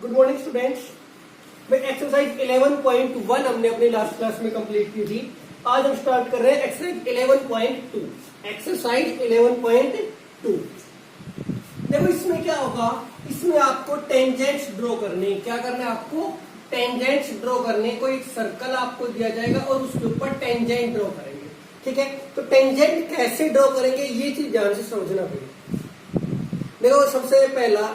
Good morning students. भाई exercise 11.1 हमने अपनी लास्ट क्लास में कंप्लीट की थी। आज हम स्टार्ट कर रहे हैं एक्सरसाइज 11.2। एक्सरसाइज 11.2 देखो इसमें क्या होगा, इसमें आपको टेंजेंट्स ड्रॉ करने। क्या करना है आपको? टेंजेंट्स ड्रॉ करने। कोई एक सर्कल आपको दिया जाएगा और उसके ऊपर टेंजेंट ड्रॉ करेंगे। ठीक है, तो टेंजेंट कैसे ड्रॉ करेंगे ये चीज ध्यान से समझना पड़ेगा। देखो सबसे पहला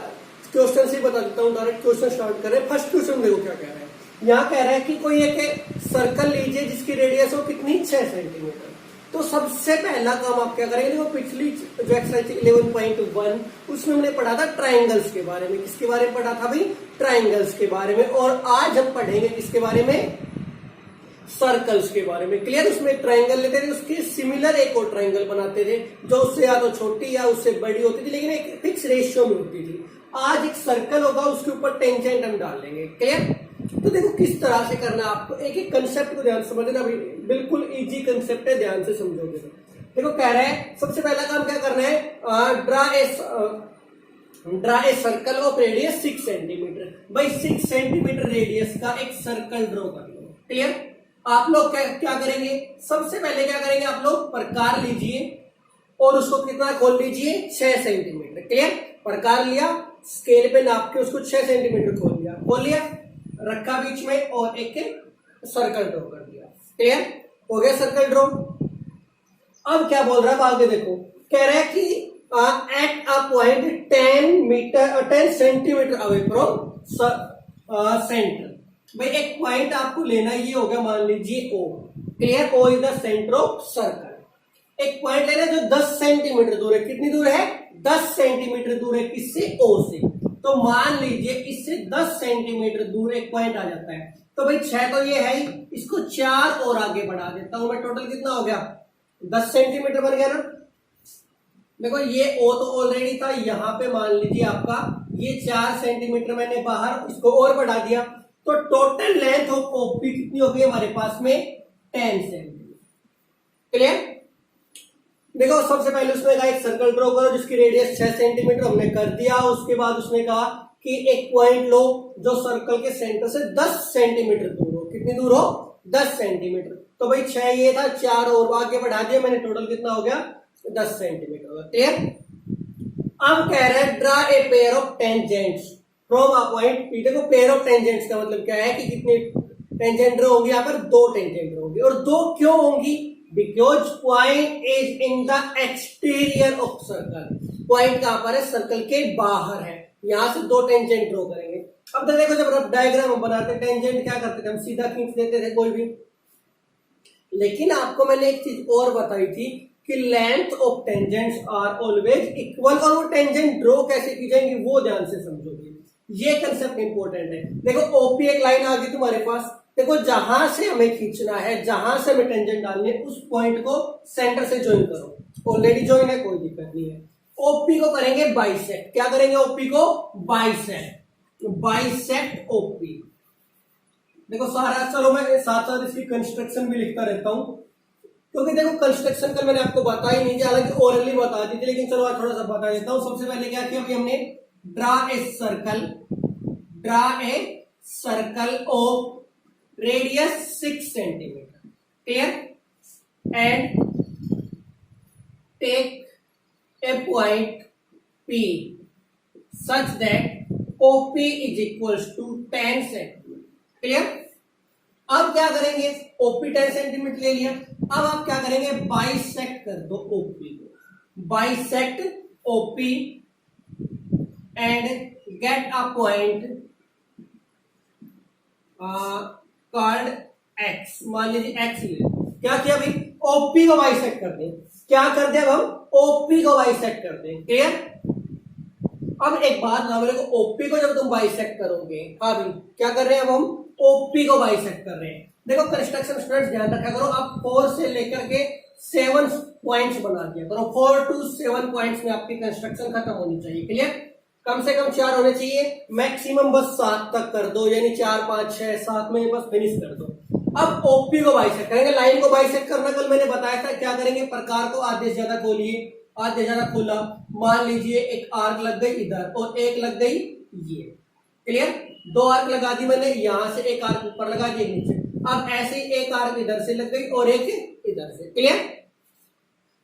क्वेश्चन से बता देता हूँ, डायरेक्ट क्वेश्चन स्टार्ट करें। फर्स्ट क्वेश्चन देखो क्या कह रहा है। यहाँ कह रहा है कि कोई एक सर्कल लीजिए जिसकी रेडियस हो कितनी, 6 सेंटीमीटर। तो सबसे पहला काम आप क्या करेंगे, वो पिछली जो एक्सरसाइज 11.1 उसमें हमने पढ़ा था ट्राइंगल्स के बारे में। किसके बारे में पढ़ा था भाई? ट्राइंगल्स के बारे में। और आज हम पढ़ेंगे किसके बारे में? सर्कल्स के बारे में। क्लियर? उसमें ट्राइंगल लेते थे, उसके सिमिलर एक और ट्राइंगल बनाते थे जो उससे या तो छोटी या उससे बड़ी होती थी, लेकिन एक फिक्स रेशियो में होती थी। आज एक सर्कल होगा, उसके ऊपर टेंजेंट हम डाल लेंगे। क्लियर? तो देखो किस तरह से करना है आपको। एक एक कंसेप्ट को ध्यान से समझना भाई, बिल्कुल इजी कंसेप्ट है, ध्यान से समझोगे तो। देखो कह रहा है सबसे पहला काम क्या करना है, draw a circle of radius 6 centimetre. भाई 6 सेंटीमीटर रेडियस का एक सर्कल ड्रॉ कर लो। क्लियर? आप लोग क्या करेंगे, सबसे पहले क्या करेंगे, आप लोग प्रकार लीजिए और उसको कितना खोल लीजिए, 6 सेंटीमीटर। क्लियर? प्रकार लिया, स्केल पे नाप के उसको 6 सेंटीमीटर खोल लिया, रखा बीच में और एक सर्कल ड्रॉ कर दिया। क्लियर? हो गया सर्कल ड्रॉ। अब क्या बोल रहा है आगे देखो, कह रहा है कि eight a point 10 centimetre away from centre. भाई एक पॉइंट आपको लेना, ये हो गया मान लीजिए O. Clear? O is the centre of circle. एक पॉइंट लेना जो 10 सेंटीमीटर दूर है। कितनी दूर है? 10 सेंटीमीटर दूर है। किससे? ओ से। तो मान लीजिए इससे 10 सेंटीमीटर दूर एक पॉइंट आ जाता है। तो भाई 6 तो ये है ही, इसको 4 और आगे बढ़ा देता हूं मैं। टोटल कितना हो गया? 10 सेंटीमीटर बन गया ना। देखो ये ओ तो ऑलरेडी था, यहां पे मान लीजिए आपका ये 4 सेंटीमीटर मैंने बाहर इसको और बढ़ा दिया। तो टोटल लेंथ ऑफ ओपी कितनी हो गई हमारे पास में? 10 सेंटीमीटर। क्लियर? देखो सबसे पहले उसने कहा एक सर्कल ड्रॉ करो जिसकी रेडियस 6 सेंटीमीटर, हमने कर दिया। उसके बाद उसने कहा कि एक पॉइंट लो जो सर्कल के सेंटर से 10 सेंटीमीटर दूर हो। कितनी दूर हो? 10 सेंटीमीटर। तो भाई 6 ये था, 4 और आगे बढ़ा दिया मैंने। टोटल कितना हो गया? 10 सेंटीमीटर होगा। क्लियर? अब कह रहे हैं draw a pair of tangents from a point P. देखो पेयर ऑफ टेंजेंट्स का मतलब क्या है कि कितने टेंजेंट ड्रॉ होंगी, यहाँ पर 2 टेंजेंट ड्रॉ होंगी। और 2 क्यों होंगी? Because point is in the exterior of circle. Point कहां पर है? सर्कल के बाहर है। यहां से 2 टेंजेंट ड्रॉ करेंगे। अब तो देखो जब रफ डायग्राम हम बनाते टेंजेंट क्या करते थे, हम सीधा खींच देते थे कोई भी। लेकिन आपको मैंने एक चीज और बताई थी कि length of tangents are always equal. और वो टेंजेंट ड्रॉ कैसे की जाएंगी वो ध्यान से समझोगे, ये कंसेप्ट इंपॉर्टेंट है। देखो ओपी एक लाइन आ गई तुम्हारे पास। देखो जहां से हमें खींचना है, जहां से हमें टेंजेंट डालनी है, उस पॉइंट को सेंटर से ज्वाइन करो। ऑलरेडी ज्वाइन है, कोई दिक्कत नहीं है। ओपी को करेंगे बाइसेक्ट। क्या करेंगे? ओपी को बाइसेक्ट। Bisect OP. देखो सारा, चलो मैं साथ साथ इसकी कंस्ट्रक्शन भी लिखता रहता हूं, क्योंकि देखो कंस्ट्रक्शन कल मैंने आपको बताया नहीं, हालांकि ओरली बता दी थी, लेकिन चलो आज थोड़ा सा बता देता हूं। सबसे पहले क्या किया अभी हमने, draw a circle of radius 6 centimetre. Clear? And take a point P such that OP is equals to 10 centimetre. Clear? अब क्या करेंगे, OP 10 सेंटीमीटर ले लिया। अब आप क्या करेंगे, बाइसेक्ट कर दो OP को। Bisect OP and get a point called X। मान लीजिए X ले। क्या किया भाई? OP को बाइसेक्ट कर दें। क्या कर दे? अब हम OP को बाइसेक्ट कर दें। क्लियर? अब एक बात ना बोले, OP को जब तुम बाइसेक्ट करोगे, हाँ भाई क्या कर रहे हैं, अब हम OP को बाइसेक्ट कर रहे हैं। देखो कंस्ट्रक्शन स्टूडेंट्स ध्यान रखा करो, आप 4 से लेकर के 7 पॉइंट्स बना दिया करो। 4 to 7 पॉइंट्स में आपकी कंस्ट्रक्शन खत्म होनी चाहिए। क्लियर? कम से कम 4 होने चाहिए, मैक्सिमम बस 7 तक कर दो, यानी 4 5 6 7 में बस फिनिश कर दो। अब ओपी को बाइसेक्ट करेंगे। लाइन को बाइसेक्ट करना कल मैंने बताया था। क्या करेंगे, प्रकार को आधे से ज्यादा खोलिए, आधे से ज्यादा खोला। मान लीजिए एक आर्क लग गई इधर और एक लग गई ये। क्लियर। दो आर्क लगा दी मैंने, यहां से एक आर्क ऊपर लगा दी, नीचे। अब ऐसे ही एक आर्क इधर से लग गई और एक इधर से। क्लियर।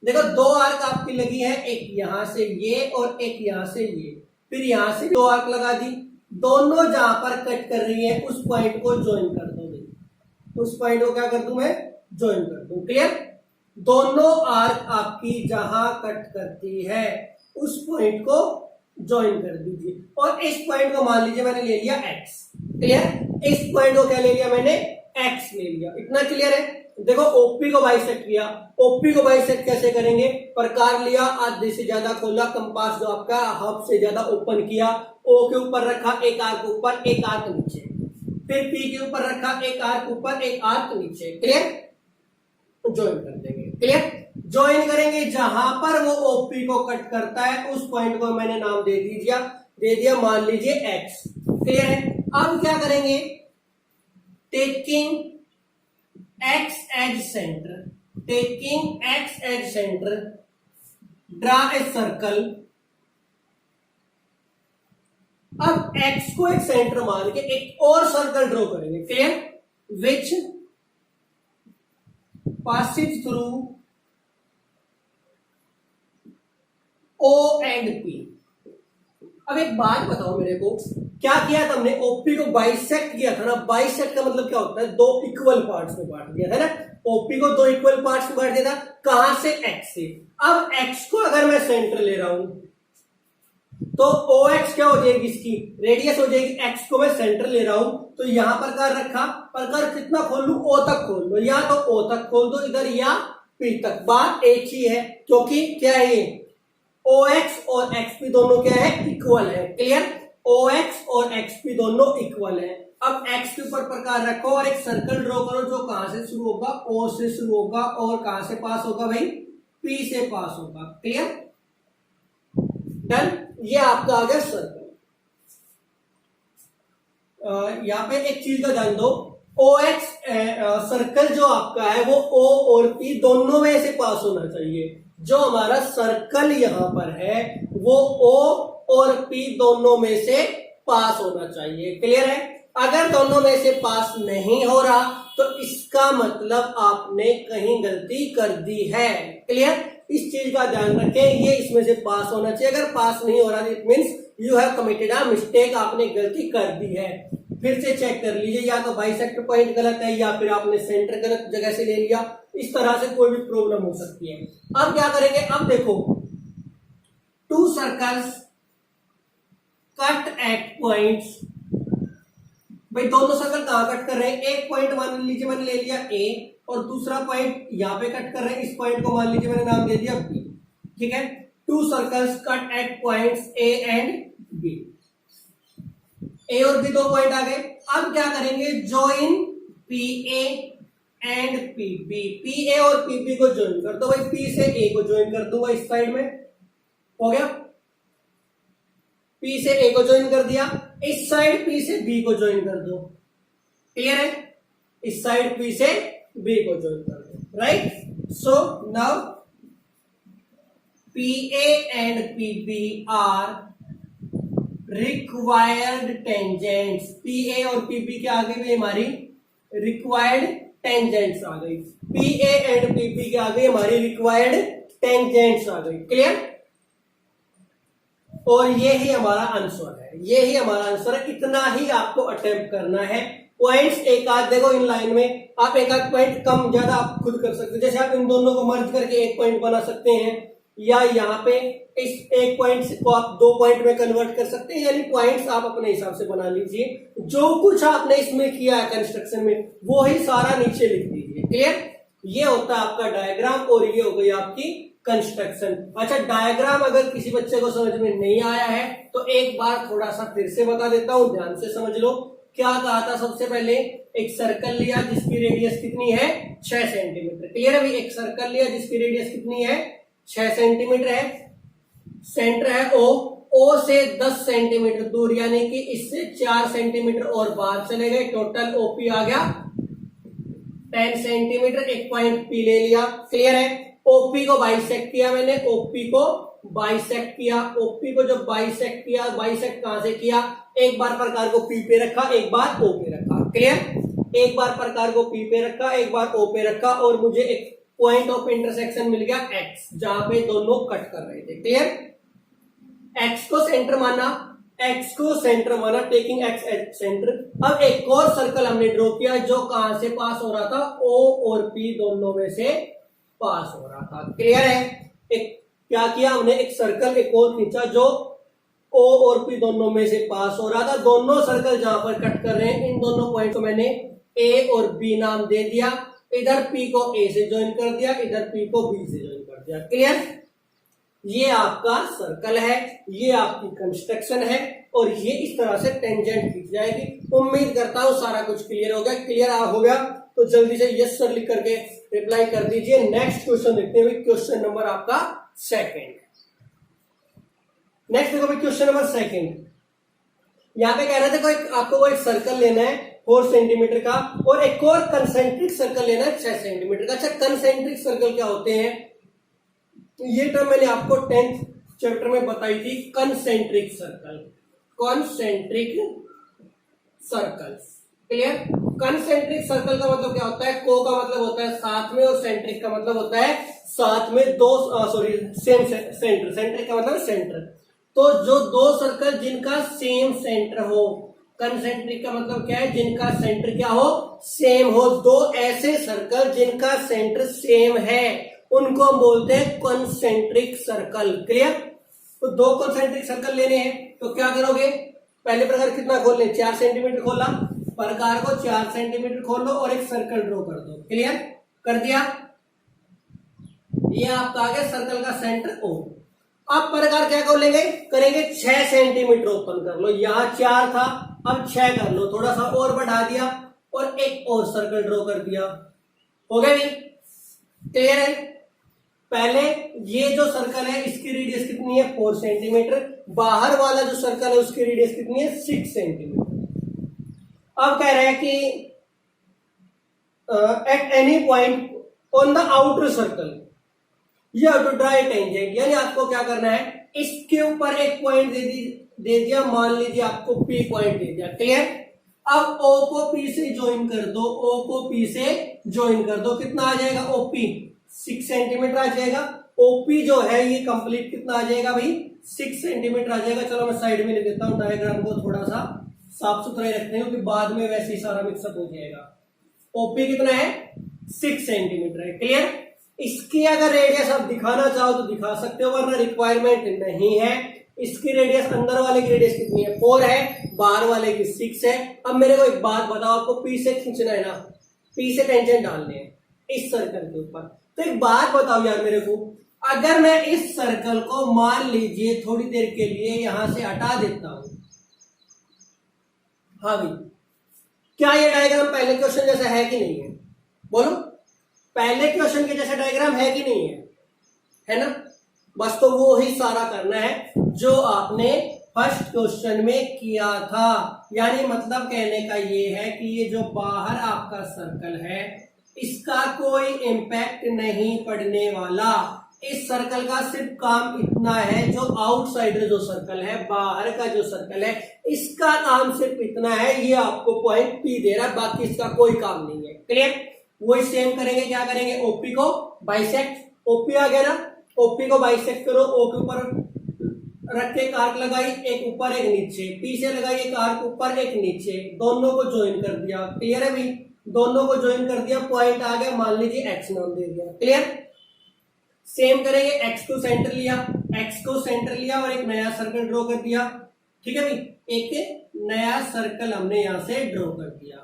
देखो दो आर्क आपकी लगी है, एक यहां से ये और एक यहां से ये, फिर यहां से दो आर्क लगा दी। दोनों जहां पर कट कर रही है उस पॉइंट को ज्वाइन कर दो। उस पॉइंट को क्या कर दूं मैं, ज्वाइन कर दूं। क्लियर। दोनों आर्क आपकी जहां कट करती है उस पॉइंट को ज्वाइन कर दीजिए। और इस पॉइंट को मान लीजिए मैंने ले लिया x। क्लियर। इस पॉइंट को क्या ले लिया मैंने, x ले लिया। इतना क्लियर है। देखो ओपी को बाइसेक्ट किया। ओपी को बाइसेक्ट कैसे करेंगे, प्रकार लिया, आधे से ज्यादा खोला, कंपास जो आपका हाफ से ज्यादा ओपन किया, ओ के ऊपर रखा, एक आर्क ऊपर एक आर्क नीचे, फिर पी के ऊपर रखा, एक आर्क ऊपर एक आर्क नीचे। क्लियर। ज्वाइन कर देंगे। क्लियर। ज्वाइन करेंगे जहां पर वो ओपी को कट करता है उस पॉइंट को मैंने नाम दे दिया मान लीजिए x। क्लियर है। अब क्या करेंगे, taking x as centre, taking x as centre, draw a circle. अब x को एक सेंटर मान के एक और सर्कल ड्रॉ करेंगे। Clear. Which passes through O and P। अब एक बात बताओ मेरे को, क्या किया था हमने, ओपी को बाइसेक्ट किया था ना। बाइसेक्ट का मतलब क्या होता है, दो इक्वल पार्ट्स में बांट दिया था ना। ओपी को दो इक्वल पार्ट्स में बांट दिया था, कहां से, x से। अब x को अगर मैं सेंटर ले रहा हूं तो OX क्या हो जाएगी, इसकी रेडियस हो जाएगी। x को मैं सेंटर ले रहा हूं तो यहां प्रकार रखा, प्रकार कितना खोल लू, O तक खोल लो, या तो O तक खोल दो इधर या P तक, बात एक ही है। क्योंकि क्या है ये, OX और XP दोनों क्या है, इक्वल है। क्लियर। OX और XP दोनों इक्वल है। अब X के ऊपर प्रकार रखो और एक सर्कल ड्रॉ करो जो कहां से शुरू होगा, O से शुरू होगा और कहां से पास होगा भाई, P से पास होगा। क्लियर। डन। ये आपका आ गया सर्कल। यहां पे एक चीज का ध्यान दो, OX सर्कल जो आपका है वो O और P दोनों में से पास होना चाहिए। जो हमारा सर्कल यहां पर है वो O और P दोनों में से पास होना चाहिए। क्लियर है। अगर दोनों में से पास नहीं हो रहा तो इसका मतलब आपने कहीं गलती कर दी है। क्लियर। इस चीज का ध्यान रखें, ये इसमें से पास होना चाहिए। अगर पास नहीं हो रहा it means you have committed a mistake, आपने गलती कर दी है। फिर से चेक कर लीजिए, या तो बाइसेक्ट पॉइंट गलत है या फिर आपने सेंटर गलत जगह से ले लिया। इस तरह से कोई भी प्रॉब्लम हो सकती है। अब क्या करेंगे, अब देखो two circles cut at points. भाई दोनों सर्कल कहां कट कर रहे हैं, एक पॉइंट मान लीजिए मैंने ले लिया A और दूसरा पॉइंट यहां पे कट कर रहे हैं, इस पॉइंट को मान लीजिए मैंने नाम दे दिया B। ठीक है। Two circles cut at points A and B। A और B दो पॉइंट आ गए। अब क्या करेंगे, join PA and PB। PA और PB को ज्वाइन कर दो भाई, P से A को ज्वाइन कर दूंगा इस साइड में, हो गया। P से A को ज्वाइन कर दिया, इस साइड P से B को ज्वाइन कर दो। क्लियर है। इस साइड P से B को ज्वाइन कर दो। Right. So now PA and PB are required tangents. PA और PB के आगे में हमारी रिक्वायर्ड टेंजेंट्स आ गई। PA एंड PB के आगे हमारी रिक्वायर्ड टेंजेंट्स आ गई। क्लियर। और ये ही हमारा आंसर है, ये ही हमारा आंसर है। इतना ही आपको अटेम्प्ट करना है। पॉइंट्स एक आध देखो इन लाइन में, आप एक आध पॉइंट कम ज्यादा आप खुद कर सकते हो। जैसे आप इन दोनों को मर्ज करके एक पॉइंट बना सकते हैं, या यहाँ पे इस एक पॉइंट को आप दो पॉइंट में कन्वर्ट कर सकते हैं। यानी पॉइंट्स आप अपने हिसाब से बना लीजिए। जो कुछ आपने इसमें किया है कंस्ट्रक्शन में वो ही सारा नीचे लिख दीजिए। क्लियर। ये होता है आपका डायग्राम और ये हो गई आपकी कंस्ट्रक्शन। अच्छा, डायग्राम अगर किसी बच्चे को समझ में नहीं आया है तो एक बार थोड़ा सा फिर से बता देता हूं, ध्यान से समझ लो। क्या कहा था, सबसे पहले एक सर्कल लिया जिसकी रेडियस कितनी है, 6 सेंटीमीटर। क्लियर है भाई। एक सर्कल लिया जिसकी रेडियस कितनी है, 6 सेंटीमीटर है। सेंटर है O से 10 सेंटीमीटर दूर, यानी कि इससे 4 सेंटीमीटर और बाहर चले गए। टोटल OP आ गया 10 सेंटीमीटर। एक पॉइंट P ले लिया। क्लियर है। OP को बाइसेक्ट किया मैंने, OP को बाइसेक्ट किया, ओपी को जब बाइसेक्ट किया, बाइसेक्ट कहां से किया, एक बार प्रकार को पी पे रखा, एक बार ओ पे रखा, क्लियर, एक बार प्रकार को पी पे रखा, एक बार ओ पे रखा, और मुझे एक पॉइंट ऑफ इंटरसेक्शन मिल गया एक्स, जहां पे दोनों कट कर रहे थे, क्लियर। एक्स को सेंटर माना, एक्स को सेंटर माना, टेकिंग एक्स एज सेंटर। अब एक और सर्कल हमने ड्रॉ किया जो कहां से पास हो रहा था, ओ और पी दोनों में से पास हो रहा था, क्लियर है। एक क्या किया हमने, एक सर्कल एक और खींचा जो ओ और पी दोनों में से पास हो रहा था। दोनों सर्कल जहां पर कट कर रहे हैं, इन दोनों पॉइंट को मैंने ए और बी नाम दे दिया। इधर पी को ए से ज्वाइन कर दिया, इधर पी को बी से ज्वाइन कर दिया, क्लियर। ये आपका सर्कल है, ये आपकी कंस्ट्रक्शन है, और ये इस तरह से टेंजेंट खींच जाएगी। उम्मीद करता हूं सारा कुछ क्लियर हो गया। क्लियर हो गया तो जल्दी से यस सर लिख करके रिप्लाई कर दीजिए। नेक्स्ट क्वेश्चन देखते हैं, क्वेश्चन नंबर आपका सेकंड। नेक्स्ट देखो भाई, क्वेश्चन नंबर सेकंड। यहाँ पे कह रहे थे आपको कोई सर्कल लेना है 4 सेंटीमीटर का, और एक और कंसेंट्रिक सर्कल लेना है 6 सेंटीमीटर का। अच्छा, कंसेंट्रिक सर्कल क्या होते हैं, ये टर्म मैंने आपको 10th चैप्टर में बताई थी। Concentric circle, concentric circles, clear. Concentric circle का मतलब क्या होता है, को का मतलब होता है साथ में, और सेंट्रिक का मतलब होता है साथ में दो, सॉरी सेम सेंटर, सेंट्रिक का मतलब सेंटर। तो जो दो सर्कल जिनका सेम सेंटर हो, कंसेंट्रिक का मतलब क्या है, जिनका सेंटर क्या हो, सेम हो। दो ऐसे सर्कल जिनका सेंटर सेम है उनको हम बोलते हैं कॉन्सेंट्रिक सर्कल, क्लियर। तो दो कॉन्सेंट्रिक सर्कल लेने हैं तो क्या करोगे, पहले प्रकार कितना खोल ले, 4 सेंटीमीटर खोला, प्रकार को 4 सेंटीमीटर खोल लो और एक सर्कल ड्रॉ कर दो, क्लियर कर दिया। ये आपका आ गया सर्कल का सेंटर ओ। अब प्रकार क्या खोलेंगे, करेंगे 6 सेंटीमीटर ओपन कर लो, यहां 4 था अब 6 कर लो, थोड़ा सा और बढ़ा दिया और एक और सर्कल ड्रॉ कर दिया, हो गया नहीं, क्लियर है। पहले ये जो सर्कल है इसकी रेडियस कितनी है, 4 सेंटीमीटर। बाहर वाला जो सर्कल है उसकी रेडियस कितनी है, 6 सेंटीमीटर। अब कह रहे हैं कि at any point on the outer circle you have to draw a tangent, यानी आपको क्या करना है, इसके ऊपर एक पॉइंट दे दिया, मान लीजिए आपको पी पॉइंट दे दिया, क्लियर। अब ओ को पी से ज्वाइन कर दो, ओ को पी से ज्वाइन कर दो, कितना आ जाएगा, ओपी 6 सेंटीमीटर आ जाएगा। ओपी जो है ये कंप्लीट कितना आ जाएगा भाई, 6 सेंटीमीटर आ जाएगा। चलो मैं साइड में लिख देता हूं, डायग्राम को थोड़ा सा साफ सुथरा रखते हैं क्योंकि बाद में वैसे ही सारा मिक्सअप हो जाएगा। ओपी कितना है, 6 सेंटीमीटर है, क्लियर। इसकी अगर रेडियस आप दिखाना चाहो तो दिखा सकते हो, वरना रिक्वायरमेंट नहीं है। इसकी रेडियस अंदर वाले की रेडियस कितनी है, 4 है, बाहर वाले की 6 है। अब मेरे को एक बात बताओ, आपको पी से खींचना है ना, पी से टेंजेंट डालने हैं इस सर्कल के ऊपर। तो एक बात बताओ यार मेरे को, अगर मैं इस सर्कल को मान लीजिए थोड़ी देर के लिए यहां से हटा देता हूं, हाँ भाई, क्या ये डायग्राम पहले क्वेश्चन जैसा है कि नहीं है, बोलो। पहले क्वेश्चन के जैसा डायग्राम है कि नहीं है ना। बस तो वो ही सारा करना है जो आपने फर्स्ट क्वेश्चन में किया था। यानी मतलब कहने का ये है कि ये जो बाहर आपका सर्कल है इसका कोई इम्पैक्ट नहीं पड़ने वाला। इस सर्कल का सिर्फ काम इतना है, जो आउटसाइडर जो सर्कल है, बाहर का जो सर्कल है, इसका काम सिर्फ इतना है, ये आपको पॉइंट पी दे रहा है, बाकी इसका कोई काम नहीं है, क्लियर। वही सेम करेंगे, क्या करेंगे, ओपी को बाइसेक्ट, ओपी आ गया ना, ओपी को बाइसेक्ट करो, ओ के ऊपर रख के एक आर्क लगाई, एक ऊपर एक नीचे, पी से लगाई एक आर्क ऊपर एक नीचे, दोनों को ज्वाइन कर दिया, क्लियर है भाई, दोनों को ज्वाइन कर दिया, पॉइंट आ गया, मान लीजिए एक्स नाम दे दिया, क्लियर। सेम करेंगे, एक्स को सेंटर लिया, एक्स को सेंटर लिया और एक नया सर्कल ड्रॉ कर दिया, ठीक है भाई, एक नया सर्कल हमने यहां से ड्रॉ कर दिया,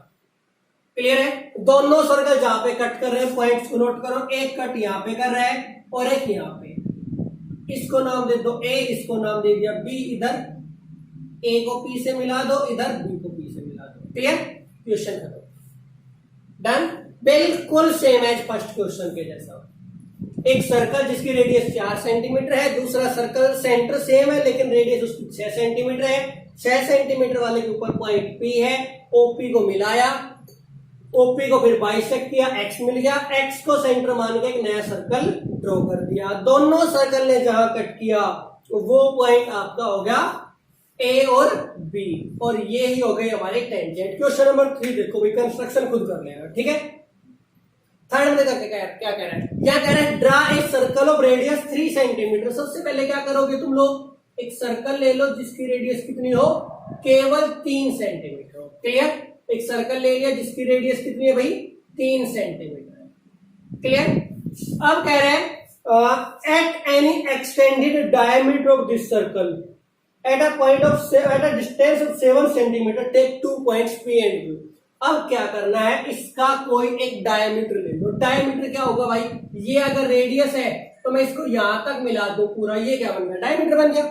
क्लियर है। दोनों सर्कल जहां पे कट कर रहे हैं पॉइंट्स को नोट करो, एक कट यहां पे कर रहा है और एक यहां पे, इसको नाम दे दो ए, इसको नाम दे दिया बी, इधर ए को पी से मिला दो, इधर बी को पी से मिला दो, क्लियर। क्वेश्चन खत्म, डन। बिल्कुल सेम एज फर्स्ट क्वेश्चन के जैसा। एक सर्कल जिसकी रेडियस 4 सेंटीमीटर है, दूसरा सर्कल सेंटर सेम है लेकिन रेडियस उसकी 6 सेंटीमीटर है। 6 सेंटीमीटर वाले के ऊपर पॉइंट पी है, ओपी को मिलाया, ओपी को फिर बाइसेक्ट किया, एक्स मिल गया, एक्स को सेंटर मान के एक नया सर्कल ड्रॉ कर दिया। दोनों सर्कल ने जहां कट किया वो पॉइंट आपका हो गया ए और बी, और ये ही हो गई हमारी टेंजेंट। क्वेश्चन नंबर 3 देखो भाई, कंस्ट्रक्शन खुद कर लेगा, ठीक है। थर्ड में देखो क्या कह रहा है, क्या कह रहा है, draw a circle of radius 3 centimetre. सबसे पहले क्या करोगे तुम लोग, एक सर्कल ले लो जिसकी रेडियस कितनी हो, केवल 3 सेंटीमीटर हो। क्लियर, एक सर्कल ले लिया जिसकी रेडियस कितनी है भाई, 3 सेंटीमीटर है। क्लियर। अब कह रहे हैं at any extended diameter of this circle at a point of at a distance of 7 centimetre take 2 points P and Q. अब क्या करना है, इसका कोई एक डायमीटर ले लो। डायमीटर क्या होगा भाई, ये अगर रेडियस है तो मैं इसको यहां तक मिला दूं पूरा, ये क्या बन गया, डायमीटर बन गया,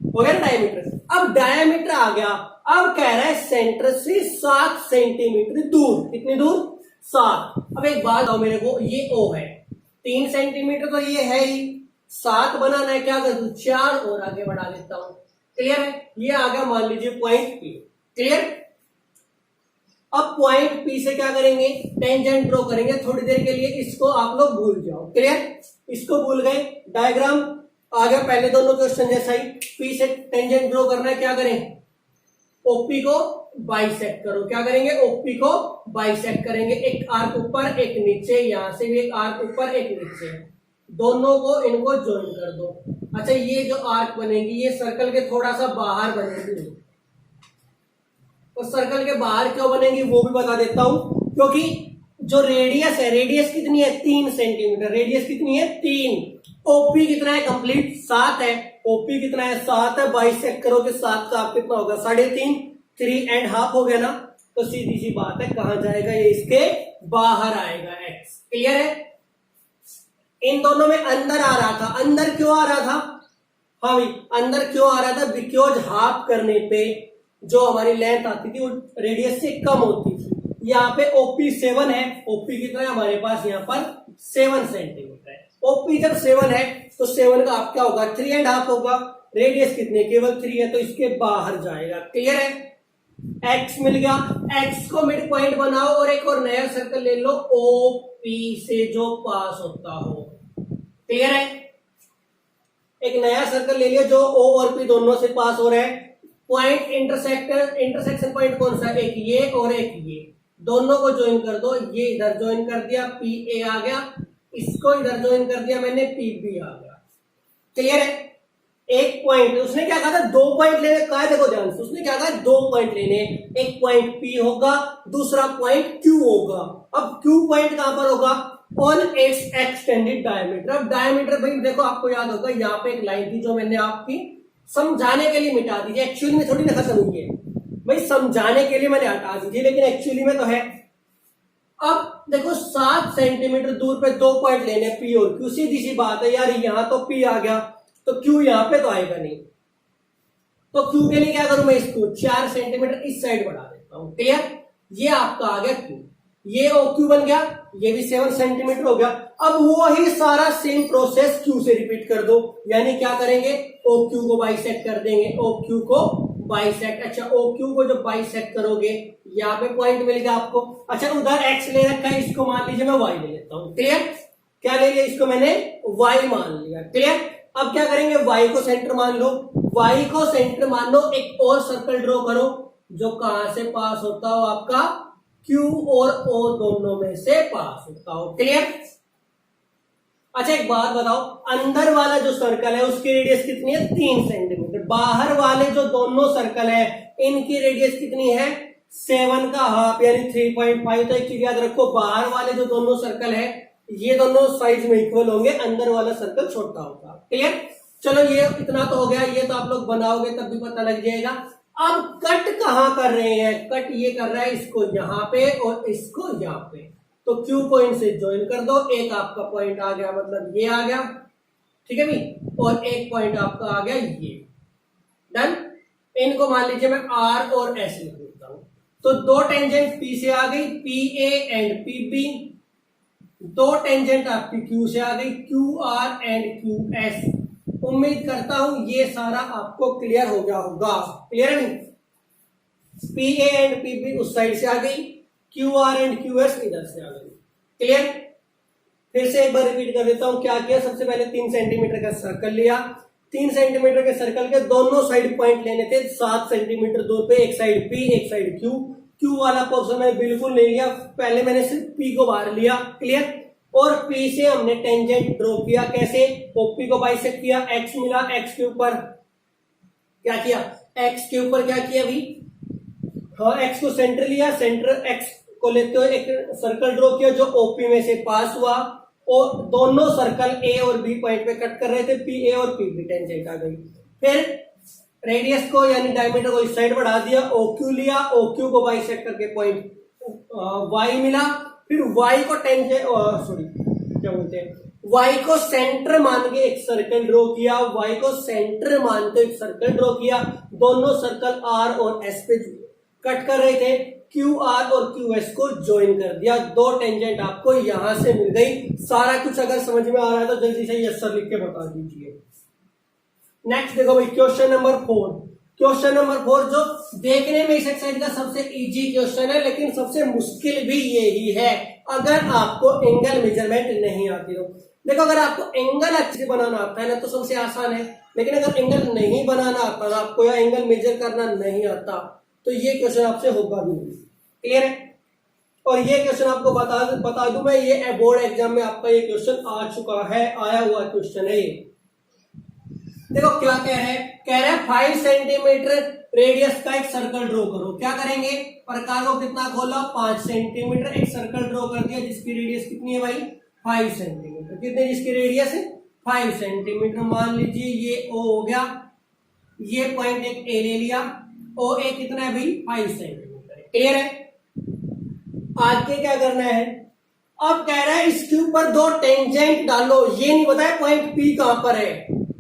हो गया ना डायमीटर। अब डायमीटर आ गया, अब कह रहा है सेंटर से 7 सेंटीमीटर दूर, कितनी दूर, 7। अब एक बात बताओ मेरे को, ये ओ है 3 सेंटीमीटर तो ये है ही, 7 बनाना है, क्या कर दूं, 4 और आगे बढ़ा देता हूं। क्लियर है, ये आ गया मान लीजिए पॉइंट पी। क्लियर। अब पॉइंट पी से क्या करेंगे, टेंजेंट ड्रॉ करेंगे थोड़ी देर के लिए, इसको आप लोग भूल जाओ। क्लियर, इसको भूल गए, डायग्राम आ गया पहले दोनों क्वेश्चन जैसा ही। पी से टेंजेंट ड्रॉ करना है, क्या करें, ओपी को बाइसेक्ट करो। क्या करेंगे, ओपी को बाइसेक्ट करेंगे, एक आर्क ऊपर एक नीचे, यहां से भी एक आर्क ऊपर एक नीचे, दोनों को इनको ज्वाइन कर दो। अच्छा, ये जो आर्क बनेगी ये सर्कल के थोड़ा सा बाहर बनेगी, और सर्कल के बाहर क्यों बनेगी वो भी बता देता हूं, क्योंकि जो रेडियस है, रेडियस कितनी है, 3 सेंटीमीटर, रेडियस कितनी है, 3। ओपी कितना है, कंप्लीट 7 है, ओपी कितना है, 7 है, बाइसेक्ट करोगे 7 का आप कितना होगा, 3.5, 3.5 हो गया ना। तो सीधी सी बात है, कहां जाएगा ये, इसके बाहर आएगा एक्स। क्लियर है। इन दोनों में अंदर आ रहा था, अंदर क्यों आ रहा था, हाँ भाई अंदर क्यों आ रहा था, बिकॉज हाफ करने पे जो हमारी लेंथ आती थी वो रेडियस से कम होती थी। यहाँ पे ओपी 7 है, ओपी कितना है हमारे पास यहाँ पर 7 सेंटीमीटर है। ओपी जब 7 है तो 7 का आप क्या होगा, 3.5 होगा, रेडियस कितनी केवल 3 है, तो इसके बाहर जाएगा। क्लियर है, एक्स मिल गया, एक्स को मिड पॉइंट बनाओ और एक और नया सर्कल ले लो ओपी से जो पास होता हो। क्लियर है, एक नया सर्कल ले लिया जो ओ और पी दोनों से पास हो रहा है। पॉइंट इंटरसेक्शन पॉइंट कौन सा, एक ये और एक ये, दोनों को ज्वाइन कर दो। ये इधर ज्वाइन कर दिया, पी ए आ गया, इसको इधर ज्वाइन कर दिया मैंने, पी बी आ गया। क्लियर है। एक पॉइंट, उसने क्या कहा था, 2 पॉइंट लेने का है, देखो ध्यान से, उसने क्या कहा 2 पॉइंट लेने, एक पॉइंट पी होगा, दूसरा पॉइंट क्यू होगा। अब क्यू पॉइंट कहां पर होगा, ऑन इट्स एक्सटेंडेड डायमीटर। अब डायमीटर भाई देखो, आपको याद होगा यहाँ पे एक लाइन थी जो मैंने आपकी समझाने के लिए मिटा दीजिए, एक्चुअली में थोड़ी ना खत्म हुई है भाई, समझाने के लिए मैंने हटा दीजिए, लेकिन एक्चुअली में तो है। अब देखो 7 सेंटीमीटर दूर पे 2 पॉइंट लेने, पी और क्यू। सीधी सी बात है यार, यहां तो पी आ गया तो क्यू यहां पे तो आएगा नहीं, तो क्यू के लिए क्या करूं मैं, इसको 4 सेंटीमीटर इस साइड बढ़ा देता हूं। क्लियर, ये आपका आ गया क्यू, ये ओ क्यू बन गया, ये भी 7 सेंटीमीटर हो गया। अब वो ही सारा सेम प्रोसेस क्यू से रिपीट कर दो, यानी क्या करेंगे, ओ क्यू को बाइसेक्ट कर देंगे, ओ क्यू को बाइसेक्ट। अच्छा, ओ क्यू को जब बाइसेक्ट करोगे यहाँ पे पॉइंट मिलेगा आपको। अच्छा, उधर एक्स ले रखा है, इसको मान लीजिए मैं वाई ले लेता हूं। क्लियर, क्या ले लिया, इसको मैंने वाई मान लिया। क्लियर। अब क्या करेंगे, वाई को सेंटर मान लो, वाई को सेंटर मान लो, एक और सर्कल ड्रॉ करो जो कहां से पास होता हो, आपका Q और O दोनों में से पास होता हो। क्लियर। अच्छा, एक बात बताओ, अंदर वाला जो सर्कल है उसकी रेडियस कितनी है, 3 सेंटीमीटर। बाहर वाले जो दोनों सर्कल है इनकी रेडियस कितनी है, 7 का हाफ यानी 3.5। तो एक चीज याद रखो, बाहर वाले जो दोनों सर्कल है ये दोनों साइज में इक्वल होंगे, अंदर वाला सर्कल छोटा होगा। क्लियर। चलो ये इतना तो हो गया, ये तो आप लोग बनाओगे तब भी पता लग जाएगा। अब कट कहां कर रहे हैं, कट ये कर रहा है इसको यहां पे और इसको यहां पे, तो क्यू पॉइंट से ज्वाइन कर दो, एक आपका पॉइंट आ गया, मतलब ये आ गया, ठीक है भाई, और एक पॉइंट आपका आ गया ये। डन। इनको मान लीजिए मैं आर और एस लिख देता हूं, तो 2 टेंजेंट पी से आ गई, P A and P B, 2 tangent आपकी क्यू से आ गई, Q R and Q S. उम्मीद करता हूं ये सारा आपको क्लियर हो गया होगा। क्लियर नहीं, P A and P B उस साइड से आ गई, Q R and Q S इधर से आ गई। क्लियर। फिर से एक बार रिपीट कर देता हूं क्या किया। सबसे पहले 3 सेंटीमीटर का सर्कल लिया, 3 सेंटीमीटर के सर्कल के दोनों साइड पॉइंट लेने थे 7 सेंटीमीटर दूर पे, एक साइड P एक साइड Q। Q वाला पोर्शन मैंने बिल्कुल नहीं लिया, पहले मैंने सिर्फ P को बाहर लिया, क्लियर। और P से हमने टेंजेंट ड्रॉ किया, कैसे, OP को बाइसेक्ट किया, X मिला, X के ऊपर क्या किया, X के ऊपर क्या किया अभी, और X को सेंटर लिया, सेंटर X को लेते हुए एक सर्कल ड्रॉ किया जो OP में से पास हुआ, और दोनों सर्कल A और B पॉइंट पे कट कर रहे थे, PA और PB टेंजेंट आ गई। फिर रेडियस को यानी डायमीटर को इस साइड बढ़ा दिया, OQ लिया, OQ को बाइसेक्ट करके पॉइंट Y मिला, फिर Y को टेंजेंट क्या बोलते हैं, Y को सेंटर मान के एक सर्कल ड्रॉ किया, Y को सेंटर मान के एक सर्कल ड्रॉ किया, दोनों सर्कल R और S पे कट कर रहे थे, QR और QS को ज्वाइन कर दिया, 2 टेंजेंट आपको यहां से मिल गई। सारा कुछ अगर समझ में आ रहा है तो जल्दी से यस सर लिख के बता दीजिए। नेक्स्ट देखो भाई क्वेश्चन नंबर 4। क्वेश्चन नंबर 4 जो देखने में इस एक्सरसाइज का सबसे इजी क्वेश्चन है, लेकिन सबसे मुश्किल भी यही है अगर आपको एंगल मेजरमेंट नहीं आती हो। देखो अगर आपको एंगल अच्छे से बनाना आता है ना तो सबसे आसान है, लेकिन अगर एंगल नहीं बनाना आता ना आपको या एंगल मेजर करना नहीं आता तो ये क्वेश्चन आपसे होगा भी नहीं, क्लियर है। और ये क्वेश्चन आपको बता दूं मैं, ये बोर्ड एग्जाम में आपका ये क्वेश्चन आ चुका है, आया हुआ क्वेश्चन है ये। देखो क्या कह रहे हैं 5 सेंटीमीटर रेडियस का एक सर्कल ड्रॉ करो। क्या करेंगे, प्रकार को कितना खोला, 5 सेंटीमीटर, एक सर्कल ड्रॉ कर दिया जिसकी रेडियस कितनी है भाई 5 सेंटीमीटर। कितने जिसकी रेडियस है 5 सेंटीमीटर। मान लीजिए ये O हो गया, ये पॉइंट एक A ले लिया, OA कितना है भाई 5 सेंटीमीटर, क्लियर है। आगे क्या करना है, अब कह रहा है इसके ऊपर 2 टेंजेंट डालो, ये नहीं बताया पॉइंट P कहां पर है।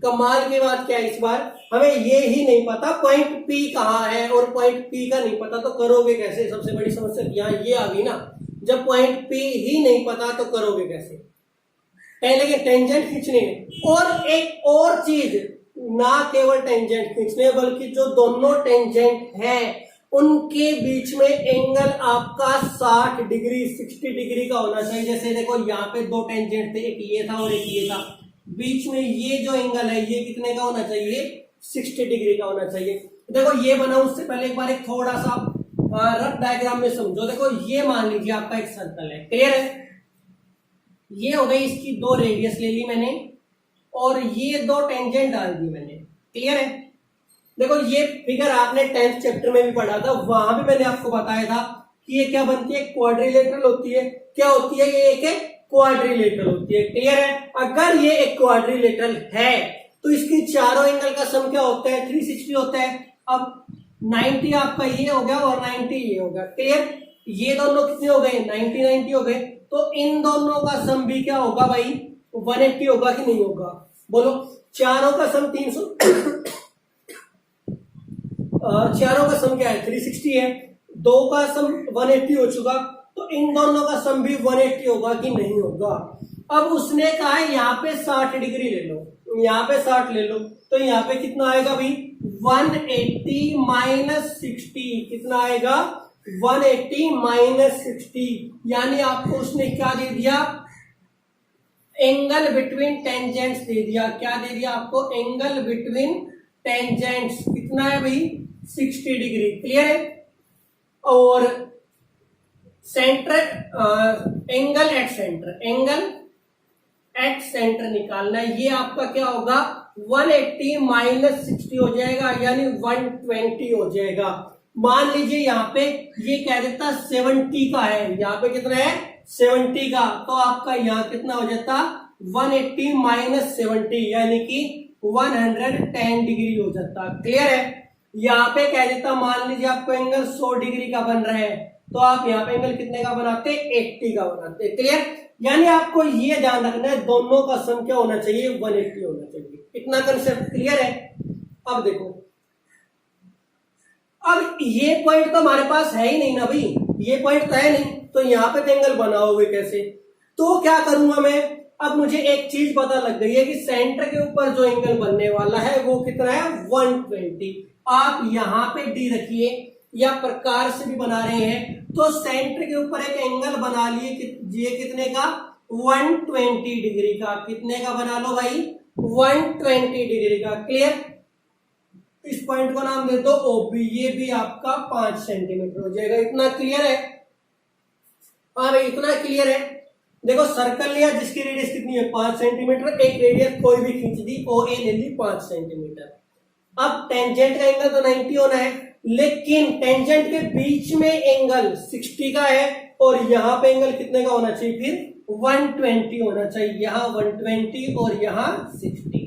कमाल की बात क्या है, इस बार हमें ये ही नहीं पता पॉइंट P कहां है, और पॉइंट P का नहीं पता तो करोगे कैसे। सबसे बड़ी समस्या यहाँ ये आ गई ना, जब पॉइंट P ही नहीं पता तो करोगे कैसे। पहले के टेंजेंट खींचने, और एक और चीज, ना केवल टेंजेंट खींचने बल्कि जो दोनों टेंजेंट हैं उनके बीच में एंगल आपका 60 डिग्री 60 डिग्री का होना चाहिए। जैसे देखो यहाँ पे 2 टेंजेंट थे, एक ये था और एक ये था, बीच में ये जो एंगल है ये कितने का होना चाहिए 60 डिग्री का होना चाहिए। देखो ये बना, उससे पहले एक बार एक थोड़ा सा रफ डायग्राम में समझो। देखो ये मान लीजिए आपका एक सर्कल है, क्लियर है। ये हो गई इसकी 2 रेडियस ले ली मैंने, और ये 2 टेंजेंट डाल दी मैंने, क्लियर है। देखो ये फिगर आपने 10th चैप्टर में भी पढ़ा था, वहां भी मैंने आपको बताया था कि ये क्या बनती है, क्वाड्रिलेटरल होती है। क्या होती है, ये एक क्वाड्रिलेटरल होती है, क्लियर है। अगर ये एक क्वाड्रिलेटरल है तो इसकी चारों एंगल का सम क्या होता है 360 होता है। अब 90 आपका ये हो गया और 90 ये हो गया, क्लियर। ये दोनों कितने हो गए 90 90 हो गए, तो इन दोनों का सम भी क्या होगा भाई 180 होगा कि नहीं होगा, बोलो। चारों का सम 300 चारों का सम क्या है 360 है, 2 का सम 180 हो चुका, तो इन दोनों का सम भी 180 होगा कि नहीं होगा। अब उसने कहा है यहाँ पे 60 डिग्री ले लो, यहाँ पे 60 ले लो, तो यहाँ पे कितना आएगा भाई 180 माइनस 60, कितना आएगा 180 माइनस 60, यानी आपको उसने क्या दे दिया एंगल बिटवीन टेंजेंट्स दे दिया। क्या दे दिया आपको एंगल बिटवीन टेंजेंट्स, कितना है भाई 60 डिग्री, क्लियर है। और centre angle at centre, angle at centre निकालना है, ये आपका क्या होगा 180 माइनस 60 हो जाएगा, यानी 120 हो जाएगा। मान लीजिए यहाँ पे ये कह देता 70 का है, यहाँ पे कितना है 70 का, तो आपका यहाँ कितना हो जाता 180 माइनस 70 यानी कि 110 डिग्री हो जाता, क्लियर है। यहाँ पे कह देता मान लीजिए आपको एंगल 100 डिग्री का बन रहा है, तो आप यहाँ पे एंगल कितने का बनाते 80 का बनाते, क्लियर। यानी आपको ये ध्यान रखना है दोनों का सम क्या होना चाहिए 180 होना चाहिए, इतना कंसेप्ट क्लियर है। अब देखो, अब ये पॉइंट तो हमारे पास है ही नहीं ना भाई, ये पॉइंट तो है नहीं, तो यहाँ पे एंगल बनाओगे कैसे। तो क्या करूंगा मैं, अब मुझे एक चीज पता लग गई है कि सेंटर के ऊपर जो एंगल बनने वाला है वो कितना है 120। आप यहाँ पे डी रखिए, या प्रकार से भी बना रहे हैं तो सेंटर के ऊपर एक एंगल बना लिए, ये कितने का 120 डिग्री का। कितने का बना लो भाई? 120 डिग्री का। क्लियर? इस पॉइंट को नाम दे दो ओबी, ये भी आपका 5 सेंटीमीटर हो जाएगा। इतना क्लियर है? हाँ भाई, इतना क्लियर है। देखो सर्कल लिया जिसकी रेडियस कितनी है? 5 सेंटीमीटर। एक रेडियस कोई भी खींच दी, ओ ए ले ली 5 सेंटीमीटर। अब टेंजेंट का एंगल तो 90 होना है, लेकिन टेंजेंट के बीच में एंगल 60 का है और यहां पे एंगल कितने का होना चाहिए? फिर 120 होना चाहिए। यहां 120 और यहां 60।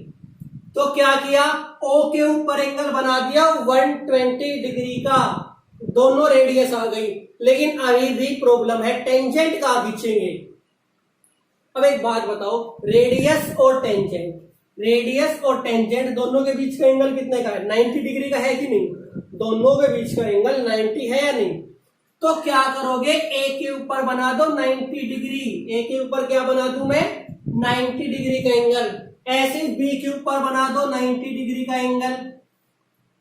तो क्या किया? ओ के ऊपर एंगल बना दिया 120 डिग्री का, दोनों रेडियस आ गई। लेकिन अभी भी प्रॉब्लम है, टेंजेंट का खींचेंगे। अब एक बात बताओ, रेडियस और टेंजेंट दोनों के बीच का एंगल कितने का है? 90 डिग्री का है कि नहीं? दोनों के बीच का एंगल 90 है या नहीं? तो क्या करोगे? ए के ऊपर बना दो 90 डिग्री। ए के ऊपर क्या बना दूं मैं? 90 डिग्री का एंगल। ऐसे बी के ऊपर बना दो 90 डिग्री का एंगल।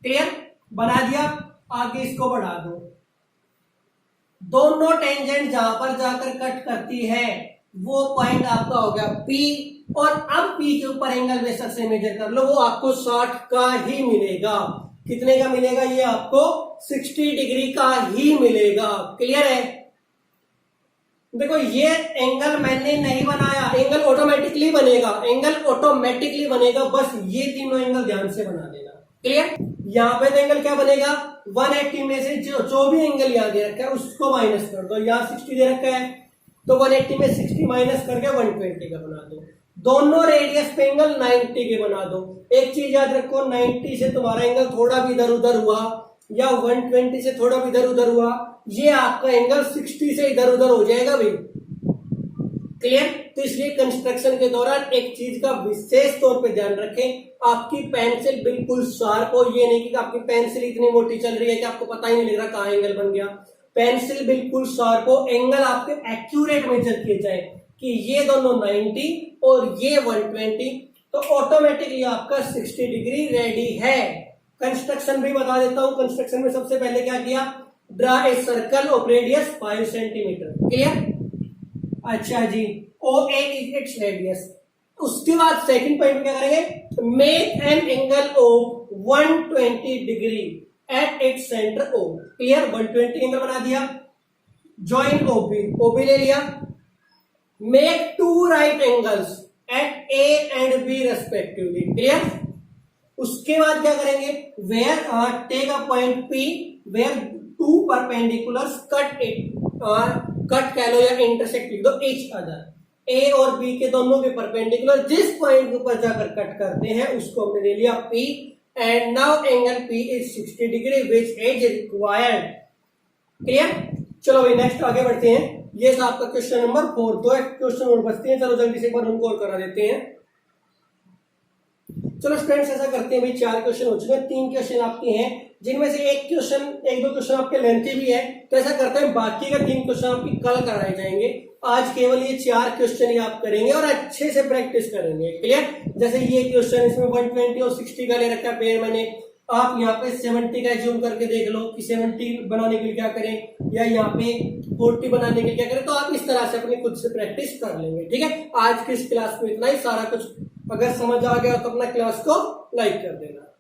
क्लियर? बना दिया। आगे इसको बढ़ा दो। दोनों टेंजेंट जहां पर जाकर कट करती है वो पॉइंट आपका हो गया पी। और अब पी के ऊपर एंगल बेशक से मेजर कर लो, वो आपको 60 का ही मिलेगा। कितने का मिलेगा? ये आपको 60 डिग्री का ही मिलेगा। क्लियर है? देखो ये एंगल मैंने नहीं बनाया, एंगल ऑटोमेटिकली बनेगा। बस ये तीनों एंगल ध्यान से बना देना। क्लियर? यहां पे तो एंगल क्या बनेगा? 180 में से जो भी एंगल यहां दे रखा है उसको माइनस कर दो। यहां 60 दे रखा है तो 180 में 60 माइनस करके 120 का बना दो। दोनों रेडियस पे एंगल 90 के बना दो। एक चीज याद रखो, 90 से तुम्हारा एंगल थोड़ा भी इधर उधर हुआ या 120 से थोड़ा भी इधर उधर हुआ, ये आपका एंगल 60 से इधर उधर हो जाएगा भाई। क्लियर? तो इसलिए कंस्ट्रक्शन के दौरान एक चीज का विशेष तौर पे ध्यान रखें, आपकी पेंसिल बिल्कुल शार्प हो। ये नहीं कि आपकी पेंसिल इतनी मोटी चल रही है कि आपको पता ही नहीं लग रहा कहां एंगल बन गया। पेंसिल बिल्कुल शार्प हो, एंगल आपके एक्यूरेट मेजर किए जाए कि ये दोनों 90 और ये 120, तो ऑटोमेटिकली आपका 60 डिग्री रेडी है। कंस्ट्रक्शन भी बता देता हूं। कंस्ट्रक्शन में सबसे पहले क्या किया? Draw a circle of radius 5 centimetre. Clear? अच्छा जी, O A is its radius. उसके बाद सेकंड पॉइंट क्या करेंगे? Make an angle of 120 degree at its centre O. Clear? 120 angle बना दिया। जॉइन ओबी ले लिया। Make 2 right angles at A and B respectively. Clear? उसके बाद क्या करेंगे? Where take a point P where 2 perpendiculars cut कह लो या इंटरसेक्ट लिख दो ईच अदर। ए और बी के दोनों के परपेंडिकुलर जिस पॉइंट के ऊपर जाकर कट करते हैं उसको हमने ले लिया P. And now angle P is 60 degree which is required. Clear? चलो भाई नेक्स्ट आगे बढ़ते हैं। ये था आपका क्वेश्चन नंबर 4। 2 क्वेश्चन और बचते हैं, चलो जल्दी से एक बार उनको और करा देते हैं। चलो स्टूडेंट्स ऐसा करते हैं भाई, 4 क्वेश्चन हो चुके हैं, 3 क्वेश्चन आपके हैं जिनमें से एक दो क्वेश्चन आपके लेंथी भी है। तो ऐसा करते हैं बाकी का 3 क्वेश्चन आपकी कल कराए जाएंगे। आज केवल ये 4 क्वेश्चन ही आप करेंगे और अच्छे से प्रैक्टिस करेंगे। क्लियर? जैसे ये क्वेश्चन, इसमें 120 और 60 का ले रखा है पेड़ मैंने। आप यहाँ पे 70 का जूम करके देख लो कि 70 बनाने के लिए क्या करें, या यहाँ पे 40 बनाने के लिए क्या करें। तो आप इस तरह से अपनी खुद से प्रैक्टिस कर लेंगे। ठीक है? आज की इस क्लास में इतना ही। सारा कुछ अगर समझ आ गया तो अपना क्लास को लाइक कर देना।